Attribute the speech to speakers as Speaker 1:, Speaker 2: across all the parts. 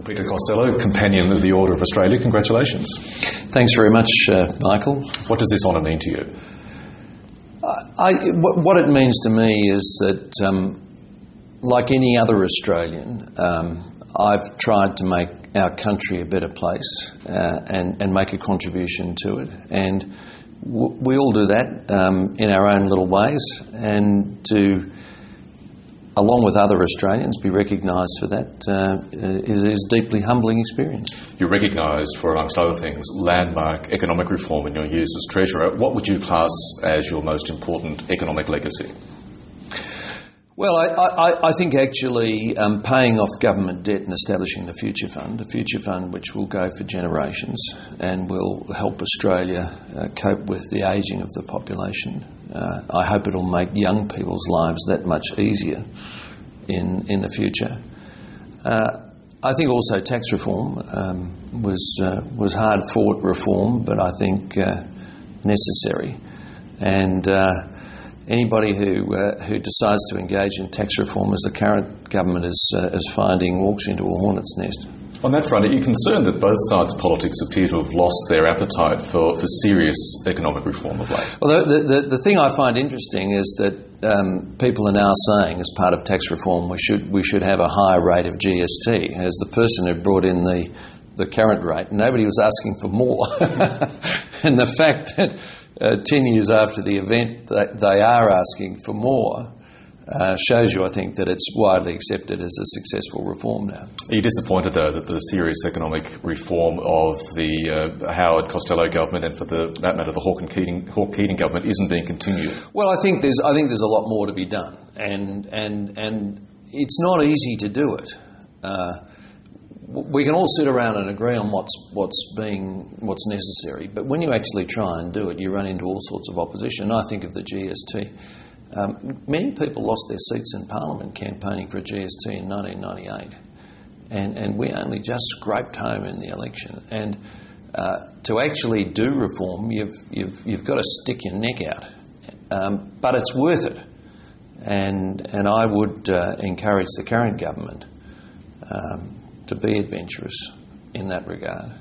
Speaker 1: Peter Costello, Companion of the Order of Australia, congratulations.
Speaker 2: Thanks very much, Michael.
Speaker 1: What does this honour mean to you?
Speaker 2: What it means to me is that, like any other Australian, I've tried to make our country a better place and make a contribution to it. And we all do that in our own little ways, and to, along with other Australians, be recognised for that is a deeply humbling experience.
Speaker 1: You're recognised for, amongst other things, landmark economic reform in your years as Treasurer. What would you class as your most important economic legacy?
Speaker 2: Well, I think actually paying off government debt and establishing the Future Fund which will go for generations and will help Australia cope with the ageing of the population. I hope it'll make young people's lives that much easier in the future. I think also tax reform was hard-fought reform, but I think necessary. And anybody who decides to engage in tax reform, as the current government is finding, walks into a hornet's nest.
Speaker 1: On that front, are you concerned that both sides of politics appear to have lost their appetite for serious economic reform of late?
Speaker 2: Well, the thing I find interesting is that people are now saying, as part of tax reform, we should have a higher rate of GST. As the person who brought in the current rate, nobody was asking for more. And the fact that 10 years after the event they are asking for more shows you, I think, that it's widely accepted as a successful reform now.
Speaker 1: Are you disappointed, though, that the serious economic reform of the Howard Costello government and, for that matter, the Hawke Keating government isn't being continued?
Speaker 2: Well, I think there's a lot more to be done, and it's not easy to do it. We can all sit around and agree on what's necessary, but when you actually try and do it, you run into all sorts of opposition. I think of the GST. Many people lost their seats in Parliament campaigning for a GST in 1998, and we only just scraped home in the election. And to actually do reform, you've got to stick your neck out, but it's worth it. And I would encourage the current government to be adventurous in that regard.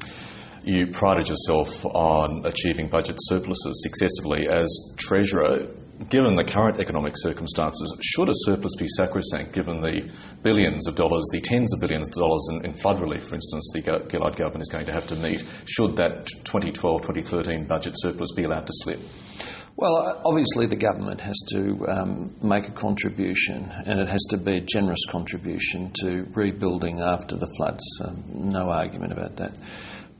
Speaker 1: You prided yourself on achieving budget surpluses successively as Treasurer. Given the current economic circumstances, should a surplus be sacrosanct, given the billions of dollars, the tens of billions of dollars in flood relief, for instance, the Gillard government is going to have to meet? Should that 2012-2013 budget surplus be allowed to slip?
Speaker 2: Well, obviously the government has to make a contribution, and it has to be a generous contribution to rebuilding after the floods. No argument about that.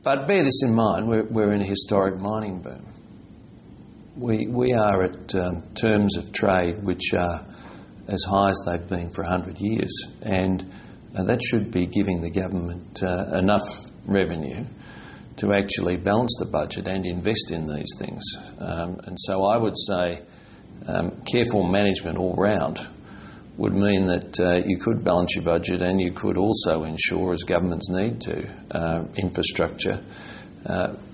Speaker 2: But bear this in mind, we're in a historic mining boom. We are at terms of trade which are as high as they've been for 100 years, and that should be giving the government enough revenue to actually balance the budget and invest in these things. And so I would say careful management all round would mean that you could balance your budget, and you could also ensure, as governments need to, infrastructure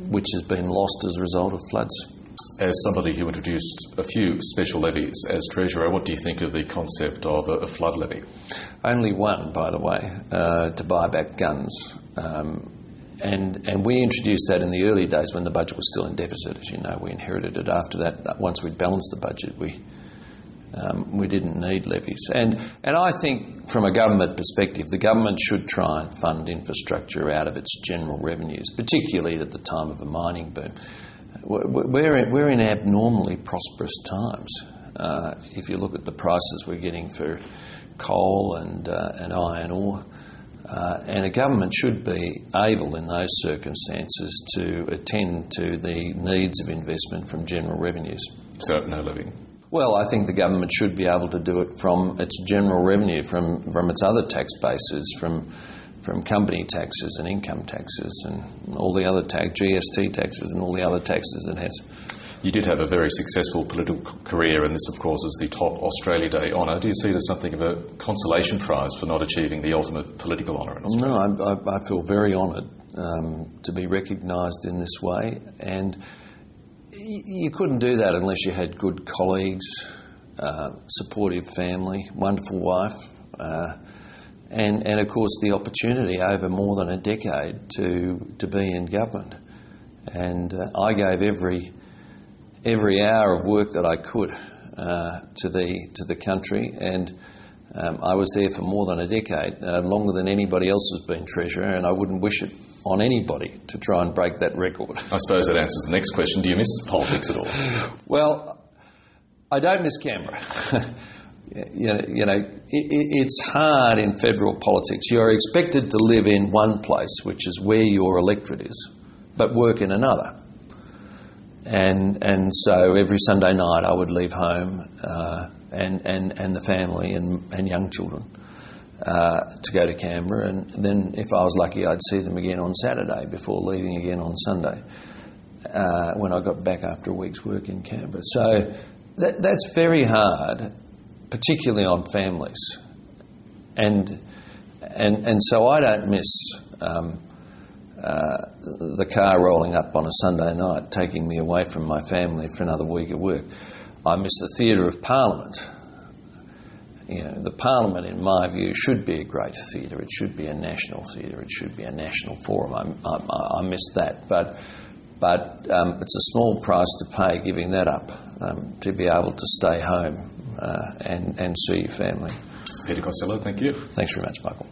Speaker 2: which has been lost as a result of floods.
Speaker 1: As somebody who introduced a few special levies as Treasurer, what do you think of the concept of a flood levy?
Speaker 2: Only one, by the way, to buy back guns. And we introduced that in the early days when the budget was still in deficit. As you know, we inherited it after that. Once we'd balanced the budget, we didn't need levies. And I think from a government perspective, the government should try and fund infrastructure out of its general revenues, particularly at the time of a mining boom. We're in abnormally prosperous times. If you look at the prices we're getting for coal and iron ore, and a government should be able in those circumstances to attend to the needs of investment from general revenues.
Speaker 1: So no levy?
Speaker 2: Well, I think the government should be able to do it from its general revenue, from its other tax bases, from company taxes and income taxes and all the other GST taxes and all the other taxes it has.
Speaker 1: You did have a very successful political career, and this, of course, is the top Australia Day honour. Do you see it as something of a consolation prize for not achieving the ultimate political honour in Australia?
Speaker 2: No, I feel very honoured to be recognised in this way, and you couldn't do that unless you had good colleagues, supportive family, wonderful wife, and of course the opportunity over more than a decade to be in government. And I gave every hour of work that I could to the country, and I was there for more than a decade, longer than anybody else has been Treasurer, and I wouldn't wish it on anybody to try and break that record.
Speaker 1: I suppose that answers the next question. Do you miss politics at all?
Speaker 2: Well, I don't miss Canberra. It's hard in federal politics. You're expected to live in one place, which is where your electorate is, but work in another. And so every Sunday night I would leave home and the family and young children to go to Canberra, and then if I was lucky I'd see them again on Saturday before leaving again on Sunday when I got back after a week's work in Canberra. So that's very hard, particularly on families, and so I don't miss the car rolling up on a Sunday night taking me away from my family for another week at work. I miss the theatre of Parliament. The Parliament, in my view, should be a great theatre. It should be a national theatre. It should be a national forum. I miss that, but it's a small price to pay giving that up to be able to stay home and see your family.
Speaker 1: Peter Costello, thank you.
Speaker 2: Thanks very much, Michael.